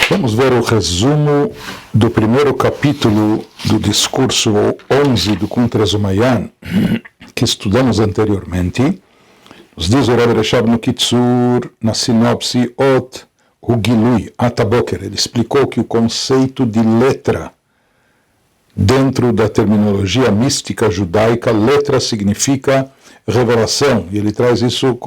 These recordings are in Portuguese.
Vamos ver o resumo do primeiro capítulo do discurso 11 do Kuntras Umayan, que estudamos anteriormente. Nos diz o Rebbe Reshab no Kitzur, na sinopse, Ot Hugilui, Ataboker. Ele explicou que o conceito de letra, dentro da terminologia mística judaica, letra significa revelação. E ele traz isso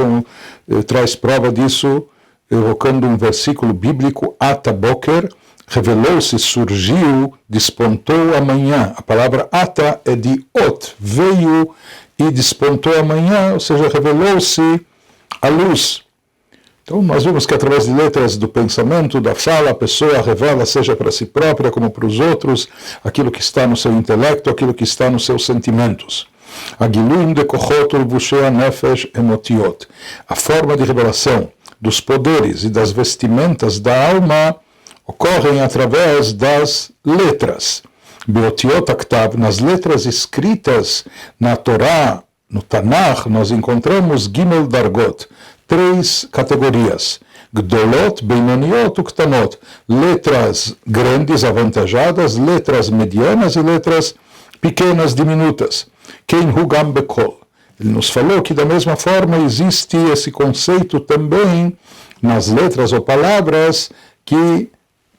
traz prova disso, evocando um versículo bíblico, Ataboker, revelou-se, surgiu, despontou amanhã. A palavra Ata é de Ot, veio e despontou amanhã, ou seja, revelou-se a luz. Então nós vimos que através de letras do pensamento, da fala, a pessoa revela, seja para si própria como para os outros, aquilo que está no seu intelecto, aquilo que está nos seus sentimentos. Agiluim de kochot ulvushei nefesh emotiot. A forma de revelação dos poderes e das vestimentas da alma ocorrem através das letras. Beotiot aktav, nas letras escritas na Torá, no Tanakh, nós encontramos Gimel Dargot, 3 categorias. Gdolot, Beinoniot, Uktanot, letras grandes, avantajadas, letras medianas e letras pequenas, diminutas. Kein Hugam Bekol. Ele nos falou que da mesma forma existe esse conceito também nas letras ou palavras que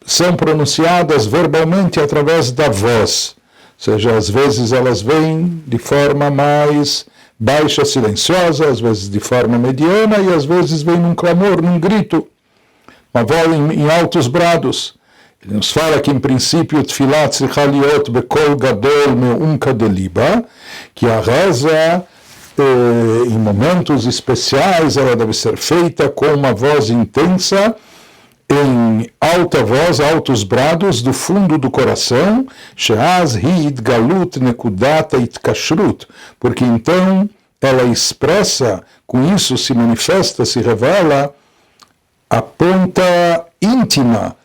são pronunciadas verbalmente através da voz. Ou seja, às vezes elas vêm de forma mais baixa, silenciosa, às vezes de forma mediana e às vezes vem num clamor, num grito, uma voz em altos brados. Ele nos fala que, em princípio, Tfilat tzricha liot bekol gadol me'umka deliba, que a reza, em momentos especiais, ela deve ser feita com uma voz intensa, em alta voz, altos brados, do fundo do coração, she'az hi itgalut nekudat itkashrut, porque então ela expressa, com isso se manifesta, se revela, a ponta íntima,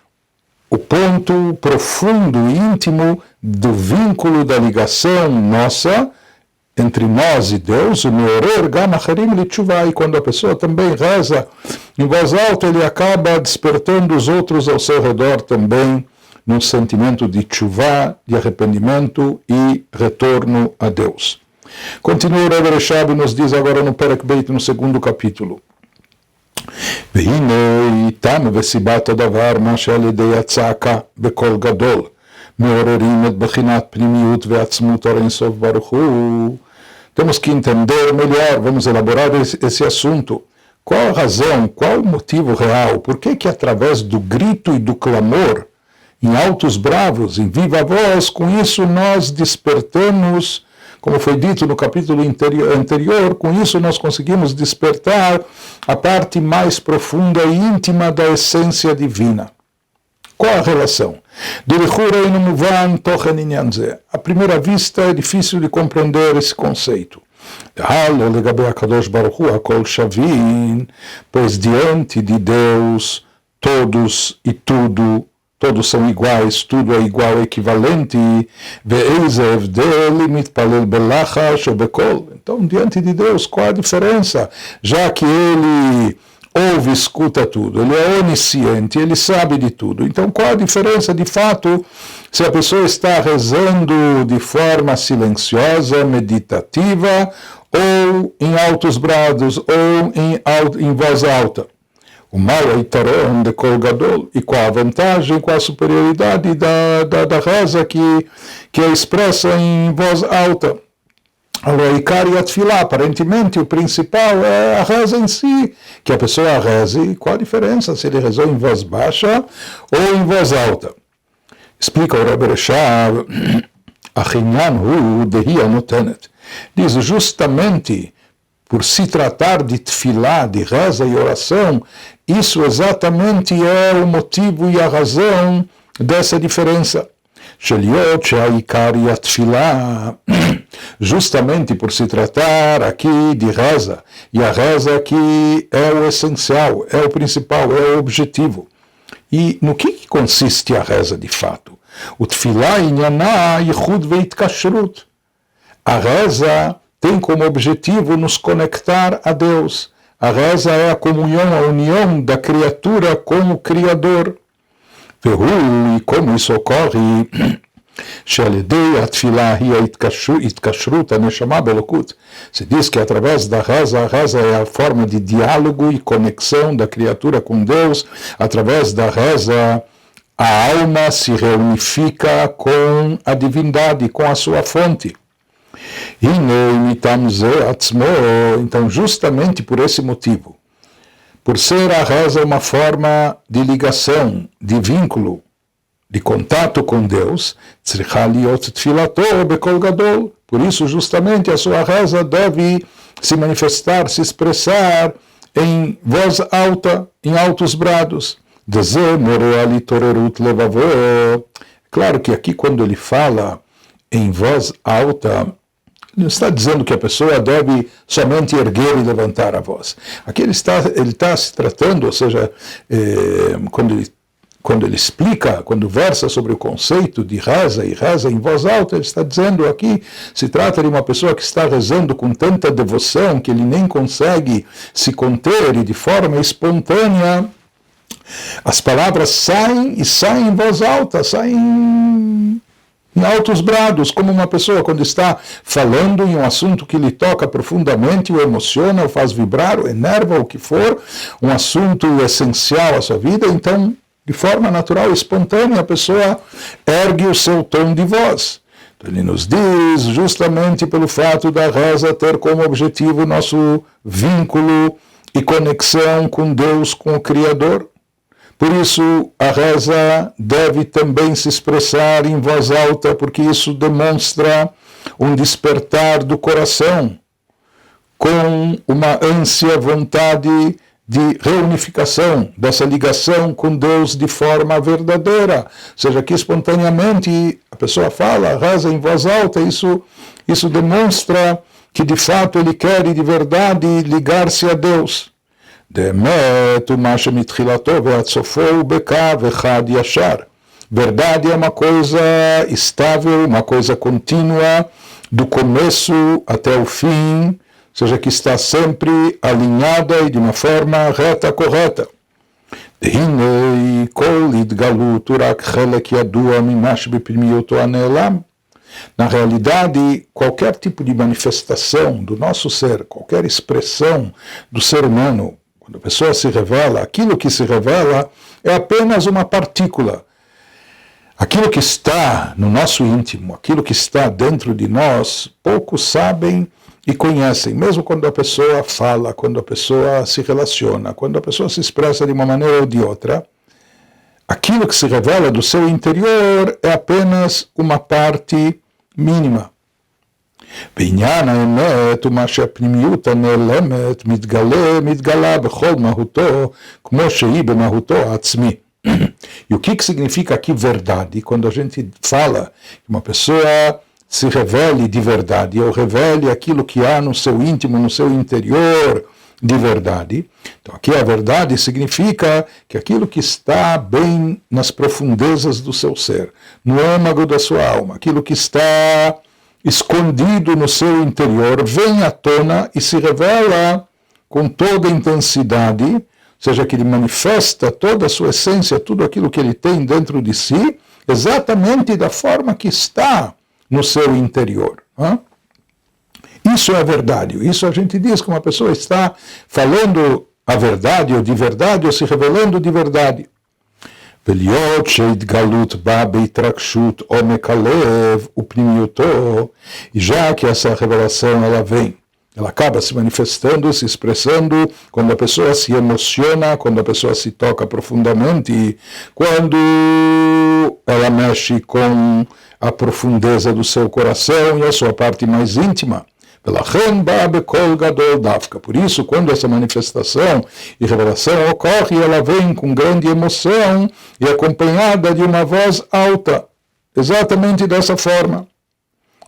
o ponto profundo, íntimo do vínculo da ligação nossa entre nós e Deus, o meorer gam acharim litshuvah, e quando a pessoa também reza em voz alta, ele acaba despertando os outros ao seu redor também num sentimento de tshuvah, de arrependimento e retorno a Deus. Continua o Rebbe Reshab e nos diz agora no Perek Beit, no segundo capítulo. והנה איתם וסיבת הדבר מה שעל ידי הצעקה בקול גדול מעוררים את בחינת פנימיות ועצמות הרי אינסוף ברוך הוא. Temos que entender melhor, vamos elaborar esse assunto. Qual a razão, qual o motivo real? Por que através do grito e do clamor, em altos bravos, em viva voz, com isso nós despertamos, como foi dito no capítulo anterior, com isso nós conseguimos despertar a parte mais profunda e íntima da essência divina. Qual a relação? À primeira vista é difícil de compreender esse conceito. Pois diante de Deus todos e tudo, todos são iguais, tudo é igual, equivalente. Então, diante de Deus, qual a diferença? Já que Ele ouve, escuta tudo, Ele é onisciente, Ele sabe de tudo. Então, qual a diferença, de fato, se a pessoa está rezando de forma silenciosa, meditativa, ou em altos brados, ou em voz alta? O mal é itaron de kol gadol, e qual a vantagem, qual a superioridade da reza que é expressa em voz alta? Aparentemente o principal é a reza em si, que a pessoa reze, e qual a diferença se ele rezou em voz baixa ou em voz alta? Explica o Rebbe Reshab, diz justamente por se tratar de tefilá, de reza e oração, isso exatamente é o motivo e a razão dessa diferença. Justamente por se tratar aqui de reza, e a reza aqui é o essencial, é o principal, é o objetivo. E no que consiste a reza de fato? O tefilá inyaná yichud veitkashrut. A reza tem como objetivo nos conectar a Deus. A reza é a comunhão, a união da criatura com o Criador. e como isso ocorre, se diz que através da reza, a reza é a forma de diálogo e conexão da criatura com Deus. Através da reza, a alma se reunifica com a divindade, com a sua fonte. Então, justamente por esse motivo, por ser a reza uma forma de ligação, de vínculo, de contato com Deus, por isso justamente a sua reza deve se manifestar, se expressar em voz alta, em altos brados. Claro que aqui quando ele fala em voz alta, não está dizendo que a pessoa deve somente erguer e levantar a voz. Aqui ele está se tratando, ou seja, quando ele explica, quando versa sobre o conceito de reza e reza em voz alta, ele está dizendo aqui, se trata de uma pessoa que está rezando com tanta devoção que ele nem consegue se conter e de forma espontânea, as palavras saem em voz alta, saem em altos brados, como uma pessoa quando está falando em um assunto que lhe toca profundamente, o emociona, o faz vibrar, o enerva, o que for, um assunto essencial à sua vida, então, de forma natural, espontânea, a pessoa ergue o seu tom de voz. Então, ele nos diz, justamente pelo fato da reza ter como objetivo nosso vínculo e conexão com Deus, com o Criador. Por isso, a reza deve também se expressar em voz alta, porque isso demonstra um despertar do coração, com uma ânsia, vontade de reunificação, dessa ligação com Deus de forma verdadeira. Ou seja, que espontaneamente a pessoa fala, reza em voz alta, isso demonstra que de fato ele quer de verdade ligar-se a Deus. Verdade é uma coisa estável, uma coisa contínua, do começo até o fim, ou seja, que está sempre alinhada e de uma forma reta, correta. Na realidade, qualquer tipo de manifestação do nosso ser, qualquer expressão do ser humano, quando a pessoa se revela, aquilo que se revela é apenas uma partícula. Aquilo que está no nosso íntimo, aquilo que está dentro de nós, poucos sabem e conhecem, mesmo quando a pessoa fala, quando a pessoa se relaciona, quando a pessoa se expressa de uma maneira ou de outra, aquilo que se revela do seu interior é apenas uma parte mínima. בעניין האמת הוא מה שהפנימיות הנעלמת מתגלה בכל מהותו כמו שהיא במהותו העצמי. E o que significa aqui verdade? Quando a gente fala que uma pessoa se revele de verdade, ou revele aquilo que há no seu íntimo, no seu interior de verdade. Então aqui a verdade significa que aquilo que está bem nas profundezas do seu ser, no âmago da sua alma, aquilo que está escondido no seu interior, vem à tona e se revela com toda a intensidade, ou seja, que ele manifesta toda a sua essência, tudo aquilo que ele tem dentro de si, exatamente da forma que está no seu interior. Isso é a verdade. Isso a gente diz que uma pessoa está falando a verdade, ou se revelando de verdade. ולהיות שהתגלות בה בהתרגשות עומק הלב ופנימיותו, e já que essa revelação ela acaba se manifestando, se expressando quando a pessoa se emociona, quando a pessoa se toca profundamente, quando ela mexe com a profundeza do seu coração e a sua parte mais íntima. Por isso, quando essa manifestação e revelação ocorre, ela vem com grande emoção e acompanhada de uma voz alta, exatamente dessa forma.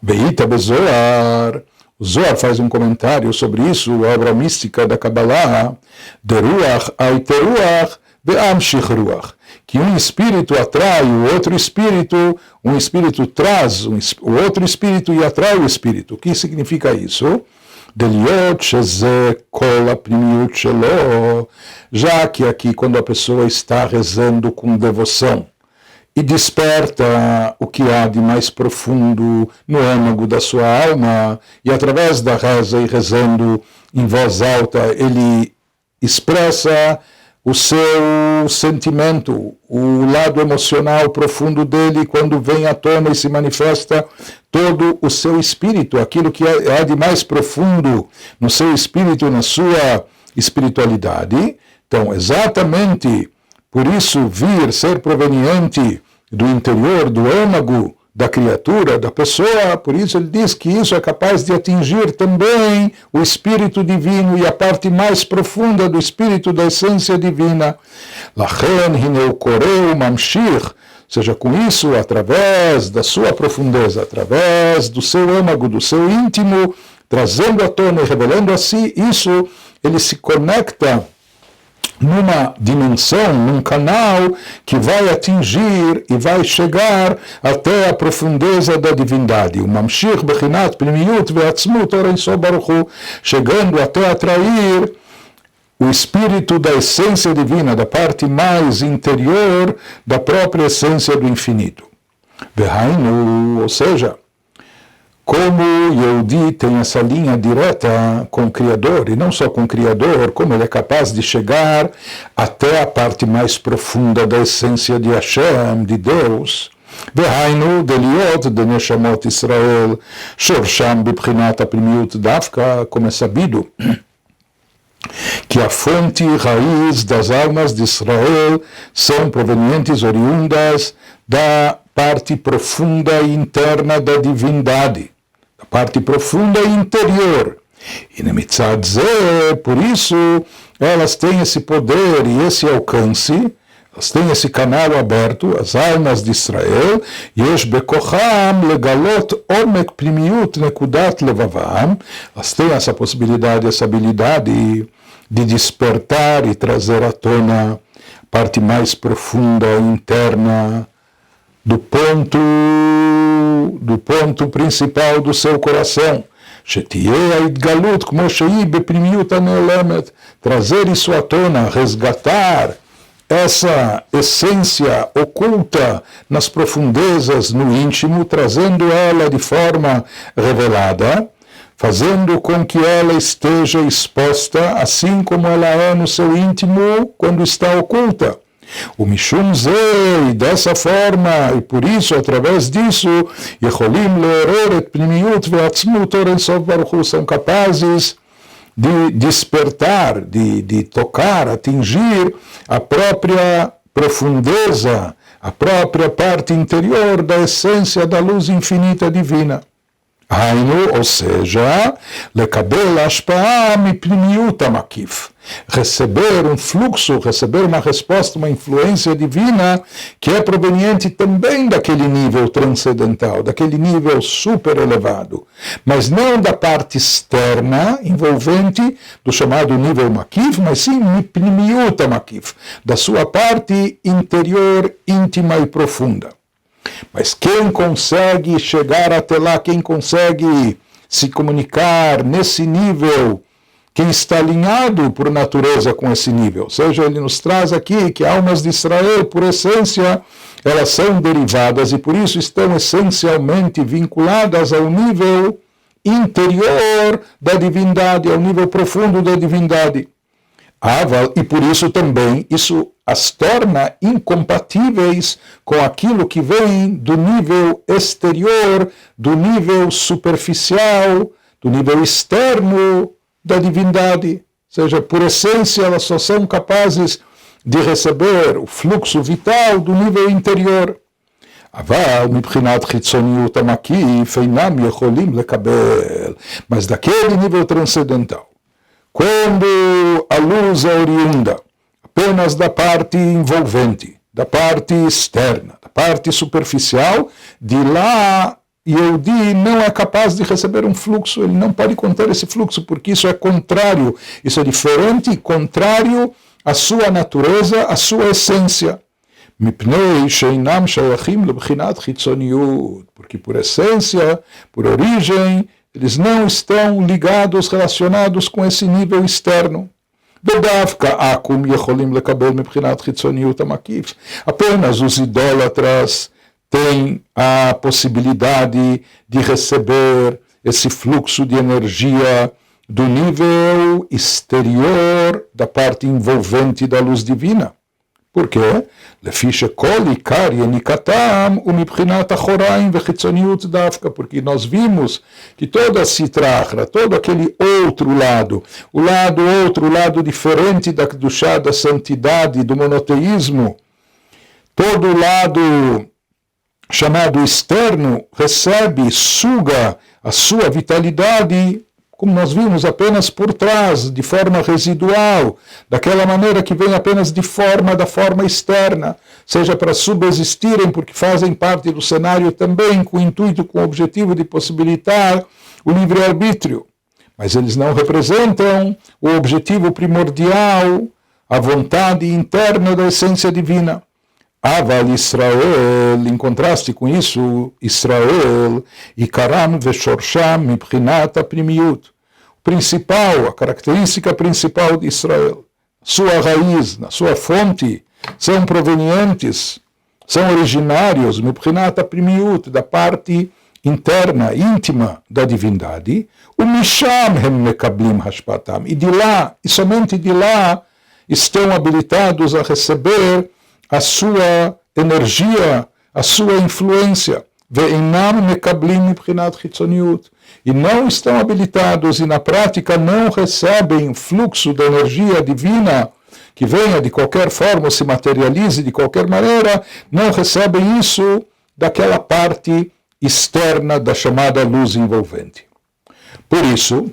Veita Bezoar. O Zohar faz um comentário sobre isso, a obra mística da Kabbalah, Deruach Aiteruach Be'amshich Ruach, que um espírito atrai o outro espírito, um espírito traz o outro espírito e atrai o espírito. O que significa isso? Deliot sheze kol apnimiut shelo, já que aqui quando a pessoa está rezando com devoção, e desperta o que há de mais profundo no âmago da sua alma, e através da reza e rezando em voz alta, ele expressa o seu sentimento, o lado emocional profundo dele, quando vem à tona e se manifesta todo o seu espírito, aquilo que há de mais profundo no seu espírito, na sua espiritualidade. Então, exatamente por isso, vir ser proveniente do interior, do âmago da criatura, da pessoa, por isso ele diz que isso é capaz de atingir também o Espírito Divino e a parte mais profunda do Espírito da essência divina. Lachen hineu koreu mamshir, ou seja, com isso, através da sua profundeza, através do seu âmago, do seu íntimo, trazendo à tona e revelando a si, isso ele se conecta numa dimensão, num canal que vai atingir e vai chegar até a profundeza da divindade. O Mamshir Bechinat Pnimiyut Ve'atzmut Oren Sof Baruch Hu, chegando até atrair o espírito da essência divina, da parte mais interior da própria essência do infinito. Ve'hainu, ou seja, como Yehudi tem essa linha direta com o Criador, e não só com o Criador, como ele é capaz de chegar até a parte mais profunda da essência de Hashem, de Deus. Ve'hainu deliot de Neshamot Israel, shorsham bibchinat apnimiut dafka, como é sabido, que a fonte e raiz das almas de Israel são provenientes, oriundas da parte profunda e interna da divindade, a parte profunda e interior. E Nemitzad Zeh, por isso, elas têm esse poder e esse alcance, elas têm esse canal aberto, as almas de Israel, Yesh bekocham legalot omek pnimiyut nekudat levavam, elas têm essa possibilidade, essa habilidade de despertar e trazer à tona a parte mais profunda e interna do ponto principal do seu coração. Trazer isso à tona, resgatar essa essência oculta nas profundezas, no íntimo, trazendo ela de forma revelada, fazendo com que ela esteja exposta, assim como ela é no seu íntimo, quando está oculta. O Mishum Zeh, dessa forma, e por isso, através disso, Yecholim leoror et pnimiyut ve'atzmut oren sof baruch hu, são capazes de despertar, de tocar, atingir a própria profundeza, a própria parte interior da essência da luz infinita divina. Hainu, ou seja, lekabel ashpaa mipnimiyut hamakif, receber um fluxo, receber uma resposta, uma influência divina que é proveniente também daquele nível transcendental, daquele nível super elevado, mas não da parte externa, envolvente, do chamado nível makif, mas sim mipnimiyut hamakif, da sua parte interior, íntima e profunda. Mas quem consegue chegar até lá, quem consegue se comunicar nesse nível, quem está alinhado por natureza com esse nível, ou seja, ele nos traz aqui que almas de Israel, por essência, elas são derivadas e por isso estão essencialmente vinculadas ao nível interior da divindade, ao nível profundo da divindade. E por isso também isso as torna incompatíveis com aquilo que vem do nível exterior, do nível superficial, do nível externo da divindade. Ou seja, por essência, elas só são capazes de receber o fluxo vital do nível interior. Mas daquele nível transcendental, quando a luz é oriunda apenas da parte envolvente, da parte externa, da parte superficial, de lá Yehudi não é capaz de receber um fluxo, ele não pode conter esse fluxo, porque isso é contrário, isso é diferente, contrário à sua natureza, à sua essência. Porque por essência, por origem, eles não estão ligados, relacionados com esse nível externo. ודווקא עכו"ם יכולים לקבל מבחינת חיצוניות המקיף. Apenas os idólatras têm a possibilidade de receber esse fluxo de energia do nível exterior da parte envolvente da luz divina. Por quê? לפי שכל עיקר יניקתם ומבחינת אחוריים וחיצוניות דווקא, porque nós vimos que toda a citrahra, todo aquele outro lado, o outro lado diferente da Kedushá, da santidade, do monoteísmo, todo o lado chamado externo recebe, suga a sua vitalidade, como nós vimos, apenas por trás, de forma residual, daquela maneira que vem apenas da forma externa, seja para subsistirem, porque fazem parte do cenário também, com o intuito, com o objetivo de possibilitar o livre-arbítrio. Mas eles não representam o objetivo primordial, a vontade interna da essência divina. Aval Israel, em contraste com isso, Israel, Ikaram veshorsham mibchinat apnimiut. A característica principal de Israel, sua raiz, na sua fonte, são provenientes, são originários, mibchinat apnimiut, da parte interna, íntima da divindade, o misham hem mekablim hashpatam, e de lá, e somente de lá, estão habilitados a receber a sua energia, a sua influência, ve'inam mekablim mibchinat chitzoniut, e não estão habilitados e na prática não recebem fluxo da energia divina que venha de qualquer forma ou se materialize de qualquer maneira, não recebem isso daquela parte externa da chamada luz envolvente. Por isso,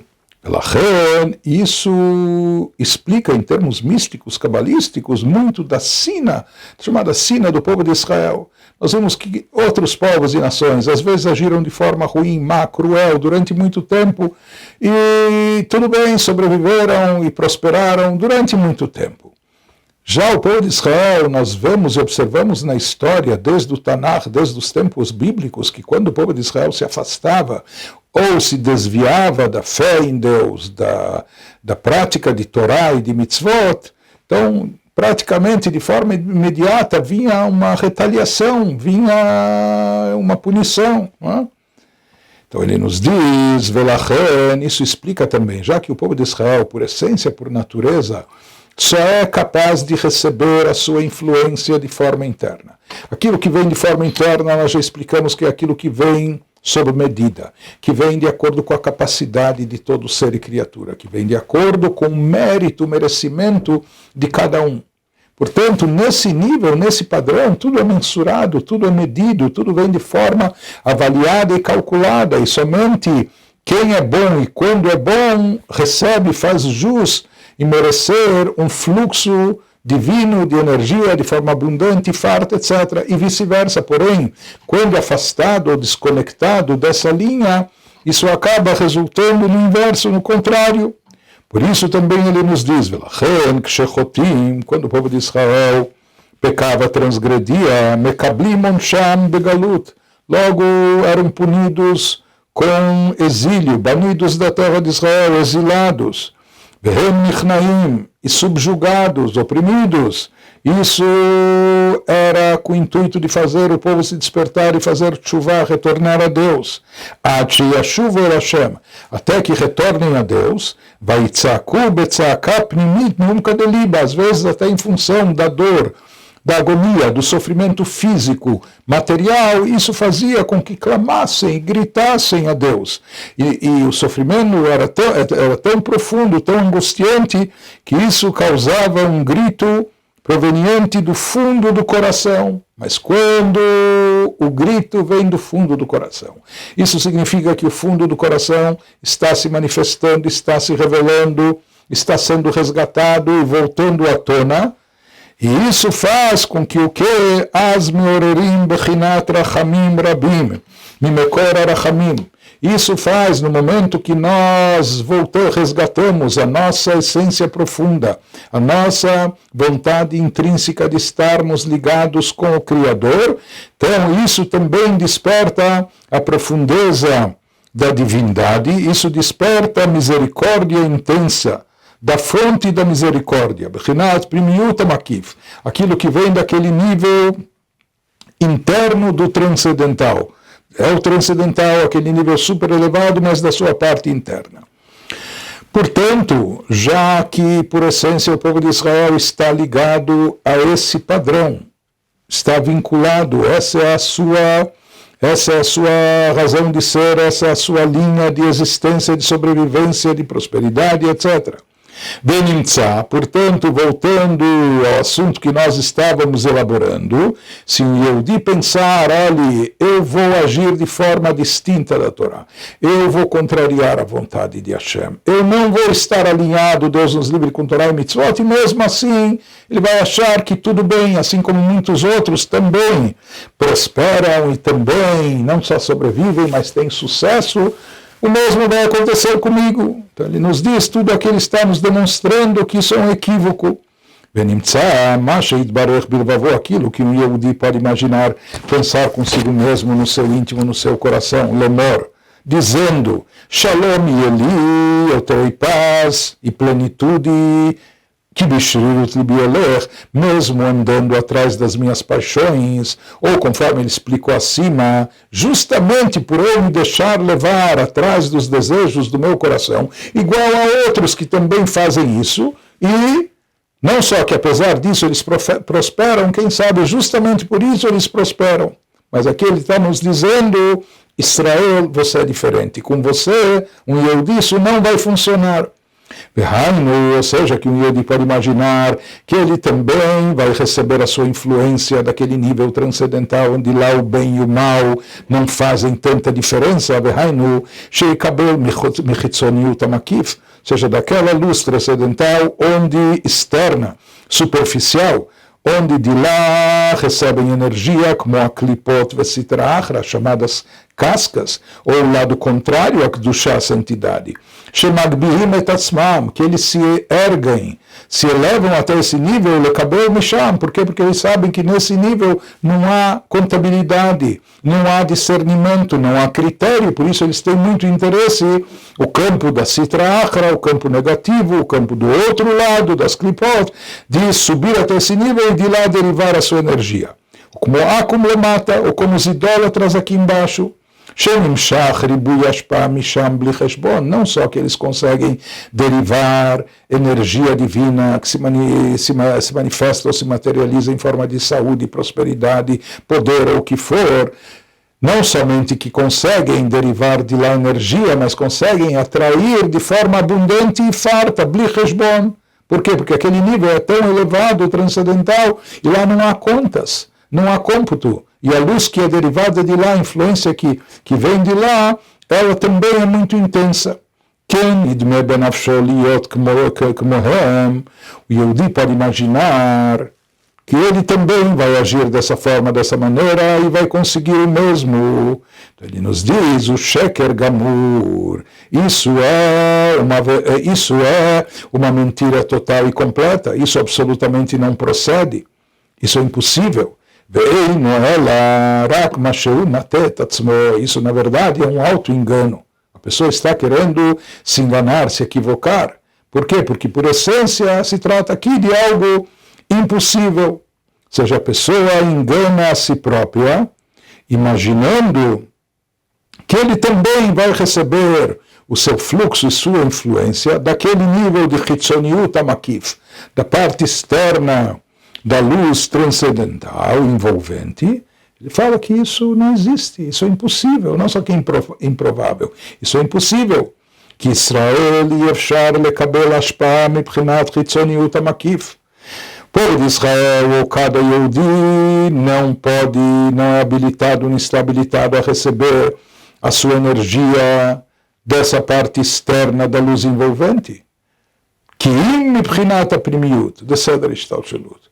isso explica em termos místicos, cabalísticos, muito da sina, chamada sina do povo de Israel. Nós vemos que outros povos e nações às vezes agiram de forma ruim, má, cruel, durante muito tempo, e tudo bem, sobreviveram e prosperaram durante muito tempo. Já o povo de Israel, nós vemos e observamos na história, desde o Tanakh, desde os tempos bíblicos, que quando o povo de Israel se afastava ou se desviava da fé em Deus, da prática de Torá e de mitzvot, então praticamente de forma imediata vinha uma retaliação, vinha uma punição. Não é? Então ele nos diz, Velachen, isso explica também, já que o povo de Israel, por essência, por natureza, só é capaz de receber a sua influência de forma interna. Aquilo que vem de forma interna, nós já explicamos que é aquilo que vem sob medida, que vem de acordo com a capacidade de todo ser e criatura, que vem de acordo com o mérito, o merecimento de cada um. Portanto, nesse nível, nesse padrão, tudo é mensurado, tudo é medido, tudo vem de forma avaliada e calculada, e somente quem é bom e quando é bom recebe, faz jus e merecer um fluxo divino de energia de forma abundante, farta, etc. E vice-versa. Porém, quando afastado ou desconectado dessa linha, isso acaba resultando no inverso, no contrário. Por isso também ele nos diz, quando o povo de Israel pecava, transgredia, mekablim onsham begalut, logo eram punidos com exílio, banidos da terra de Israel, exilados. Vehem nichnaim, e subjugados, oprimidos. Isso era com o intuito de fazer o povo se despertar e fazer tshuva, retornar a Deus. Ad sheyashuvu el Hashem, até que retornem a Deus, vaitzaku betzaka pnimit nunca deliba, às vezes até em função da dor, da agonia, do sofrimento físico, material, isso fazia com que clamassem, gritassem a Deus. E o sofrimento era tão profundo, tão angustiante, que isso causava um grito proveniente do fundo do coração. Mas quando o grito vem do fundo do coração, isso significa que o fundo do coração está se manifestando, está se revelando, está sendo resgatado e voltando à tona. E isso faz com que o que? As meorerim bechinat rachamim rabim, mimekor rachamim. Isso faz no momento que nós resgatamos a nossa essência profunda, a nossa vontade intrínseca de estarmos ligados com o Criador. Então isso também desperta a profundeza da divindade, isso desperta a misericórdia intensa, da fonte da misericórdia, Bechinat Primiut Makif, aquilo que vem daquele nível interno do transcendental. É o transcendental, aquele nível super elevado, mas da sua parte interna. Portanto, já que por essência o povo de Israel está ligado a esse padrão, está vinculado, essa é a sua razão de ser, essa é a sua linha de existência, de sobrevivência, de prosperidade, etc. Benimtzá, portanto, voltando ao assunto que nós estávamos elaborando, se o Yehudi pensar, olha, eu vou agir de forma distinta da Torá, eu vou contrariar a vontade de Hashem, eu não vou estar alinhado, Deus nos livre, com Torá e Mitzvot, e mesmo assim ele vai achar que tudo bem, assim como muitos outros também prosperam e também não só sobrevivem, mas têm sucesso. O mesmo vai acontecer comigo. Então ele nos diz tudo aquilo que está nos demonstrando que isso é um equívoco. Aquilo que um Yehudi pode imaginar, pensar consigo mesmo, no seu íntimo, no seu coração, lemor, dizendo, Shalom Yeli, eu terei paz e plenitude, mesmo andando atrás das minhas paixões, ou conforme ele explicou acima, justamente por eu me deixar levar atrás dos desejos do meu coração, igual a outros que também fazem isso, e não só que apesar disso eles prosperam, quem sabe justamente por isso eles prosperam, mas aqui ele está nos dizendo, Israel, você é diferente, com você, um Yehudi, isso não vai funcionar. Ou seja, que um Yehudi pode imaginar que ele também vai receber a sua influência daquele nível transcendental, onde lá o bem e o mal não fazem tanta diferença, ou seja, daquela luz transcendental, onde externa, superficial, onde de lá recebem energia, como a klipot vesitra achra, chamadas cascas, ou o lado contrário, a kedushá, a santidade. Shemagbihim et atzmam, que eles se erguem, se elevam até esse nível, lekabel misham. Por quê? Porque eles sabem que nesse nível não há contabilidade, não há discernimento, não há critério, por isso eles têm muito interesse, o campo da sitra achra, o campo negativo, o campo do outro lado, das klipot, de subir até esse nível e de lá derivar a sua energia. Como há como mata, ou como os idólatras aqui embaixo, não só que eles conseguem derivar energia divina que se manifesta ou se materializa em forma de saúde, prosperidade, poder ou o que for, não somente que conseguem derivar de lá energia, mas conseguem atrair de forma abundante e farta, bli cheshbon. Por quê? Porque aquele nível é tão elevado, transcendental, e lá não há contas, não há cômputo. E a luz que é derivada de lá, a influência que vem de lá, ela também é muito intensa. O Yehudi pode imaginar que ele também vai agir dessa forma, dessa maneira, e vai conseguir o mesmo. Então ele nos diz, o sheker gamur, isso é uma mentira total e completa, isso absolutamente não procede, isso é impossível. Isso, na verdade, é um auto-engano. A pessoa está querendo se enganar, se equivocar. Por quê? Porque, por essência, se trata aqui de algo impossível. Ou seja, a pessoa engana a si própria, imaginando que ele também vai receber o seu fluxo e sua influência daquele nível de Chitzoniut Makif, da parte externa da luz transcendental, envolvente. Ele fala que isso não existe, isso é impossível, não só que é improvável, isso é impossível. Que Israel yefshar lekabel hashpah mibchinat chitzoniut hamakif. O povo de Israel, ou cada Yehudi, não é habilitado, não está habilitado a receber a sua energia dessa parte externa da luz envolvente. Que mibchinat aprimiut, de Seder Ishtalshelut.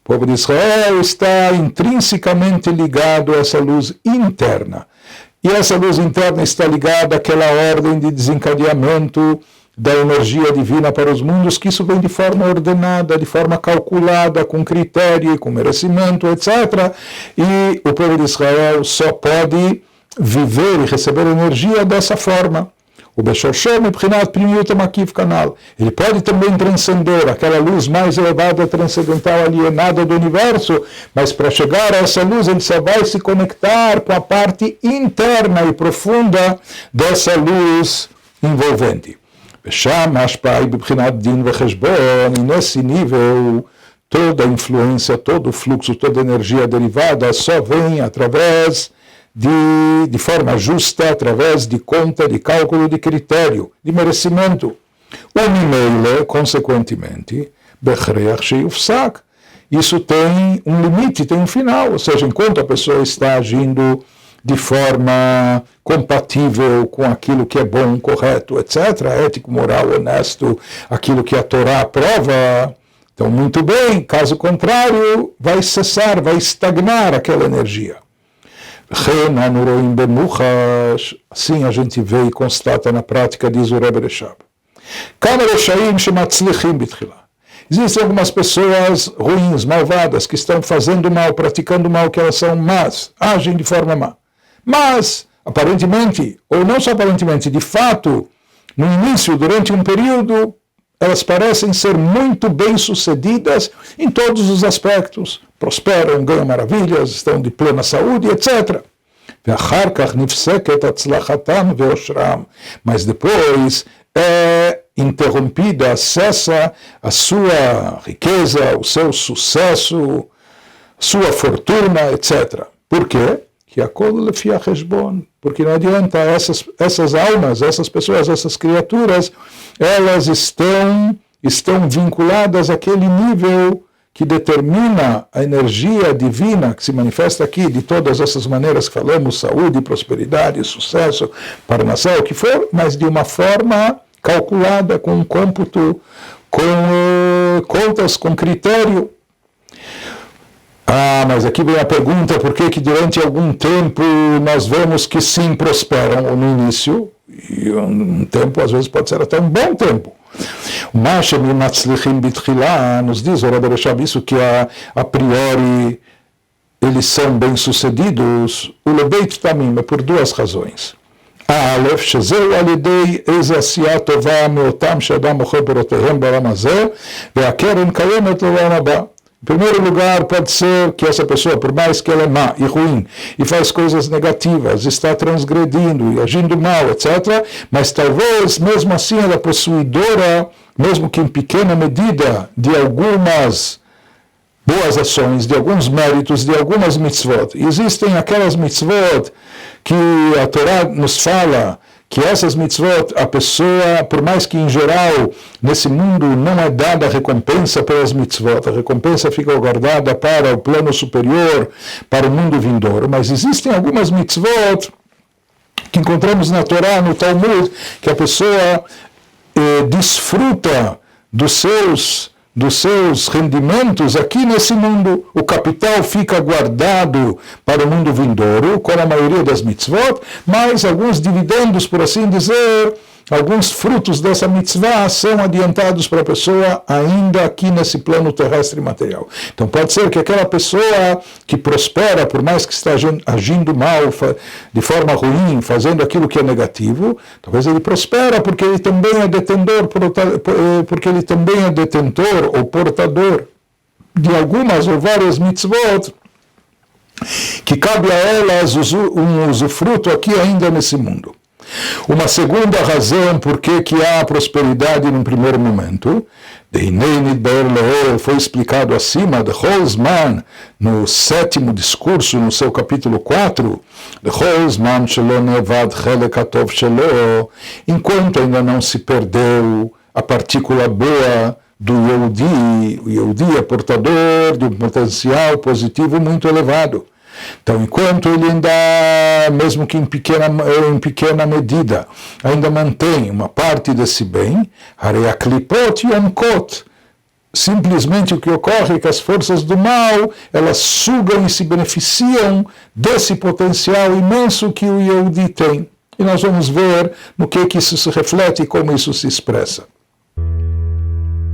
O povo de Israel está intrinsecamente ligado a essa luz interna. E essa luz interna está ligada àquela ordem de desencadeamento da energia divina para os mundos, que isso vem de forma ordenada, de forma calculada, com critério, com merecimento, etc. E o povo de Israel só pode viver e receber energia dessa forma. O Beshorshom Mebchinat Primiut Makiv Kanal. Ele pode também transcender aquela luz mais elevada, transcendental, alienada do universo, mas para chegar a essa luz ele só vai se conectar com a parte interna e profunda dessa luz envolvente. E nesse nível, toda a influência, todo o fluxo, toda a energia derivada só vem através de forma justa, através de conta, de cálculo, de critério, de merecimento. O Mimele, consequentemente, Bechreach Sheyufsak. Isso tem um limite, tem um final, ou seja, enquanto a pessoa está agindo de forma compatível com aquilo que é bom, correto, etc., ético, moral, honesto, aquilo que a Torá aprova, então muito bem, caso contrário, vai cessar, vai estagnar aquela energia. Assim a gente vê e constata na prática, diz o Rebbe Reshab. Existem algumas pessoas ruins, malvadas, que estão fazendo mal, praticando mal, que elas são más, agem de forma má. Mas, aparentemente, ou não só aparentemente, de fato, no início, durante um período, elas parecem ser muito bem-sucedidas em todos os aspectos. Prosperam, ganham maravilhas, estão de plena saúde, etc. Mas depois é interrompida, cessa a sua riqueza, o seu sucesso, sua fortuna, etc. Por quê? Porque não adianta, essas almas, essas pessoas, essas criaturas, elas estão vinculadas àquele nível que determina a energia divina que se manifesta aqui de todas essas maneiras que falamos, saúde, prosperidade, sucesso, parnassá, o que for, mas de uma forma calculada, com um cômputo, com contas, com critério. Mas aqui vem a pergunta, por que durante algum tempo nós vemos que sim prosperam, ou no início, e um tempo às vezes pode ser até um bom tempo. Nos diz o Rebbe Reshab isso, que a priori eles são bem-sucedidos, o lebeit tamim, é por duas razões. Aleph, shezeu alidei ezasiya tova meotam shadam mocher berotehem balam hazeh, ve'akeren kayemet le'olam haba. Em primeiro lugar, pode ser que essa pessoa, por mais que ela é má e ruim, e faz coisas negativas, está transgredindo e agindo mal, etc., mas talvez, mesmo assim, ela é possuidora, mesmo que em pequena medida, de algumas boas ações, de alguns méritos, de algumas mitzvot. E existem aquelas mitzvot que a Torá nos fala que essas mitzvot, a pessoa, por mais que em geral, nesse mundo não é dada a recompensa pelas mitzvot, a recompensa fica guardada para o plano superior, para o mundo vindouro, mas existem algumas mitzvot que encontramos na Torá, no Talmud, que a pessoa desfruta dos seus rendimentos aqui nesse mundo. O capital fica guardado para o mundo vindouro, com a maioria das mitzvot, mas alguns dividendos, por assim dizer, alguns frutos dessa mitzvah são adiantados para a pessoa ainda aqui nesse plano terrestre material. Então pode ser que aquela pessoa que prospera, por mais que esteja agindo mal, de forma ruim, fazendo aquilo que é negativo, talvez ele prospera porque ele também é detentor ou portador de algumas ou várias mitzvot que cabe a elas um usufruto aqui ainda nesse mundo. Uma segunda razão por que há prosperidade num primeiro momento, foi explicado acima, de Holzman, no 7º discurso, no seu capítulo 4, de Holzman, enquanto ainda não se perdeu a partícula boa do Yehudi, o Yehudi é portador de um potencial positivo muito elevado. Então, enquanto ele ainda, mesmo que em pequena medida, ainda mantém uma parte desse bem, Hareaklipot Yomkot, simplesmente o que ocorre é que as forças do mal, elas sugam e se beneficiam desse potencial imenso que o Yehudi tem. E nós vamos ver no que isso se reflete e como isso se expressa.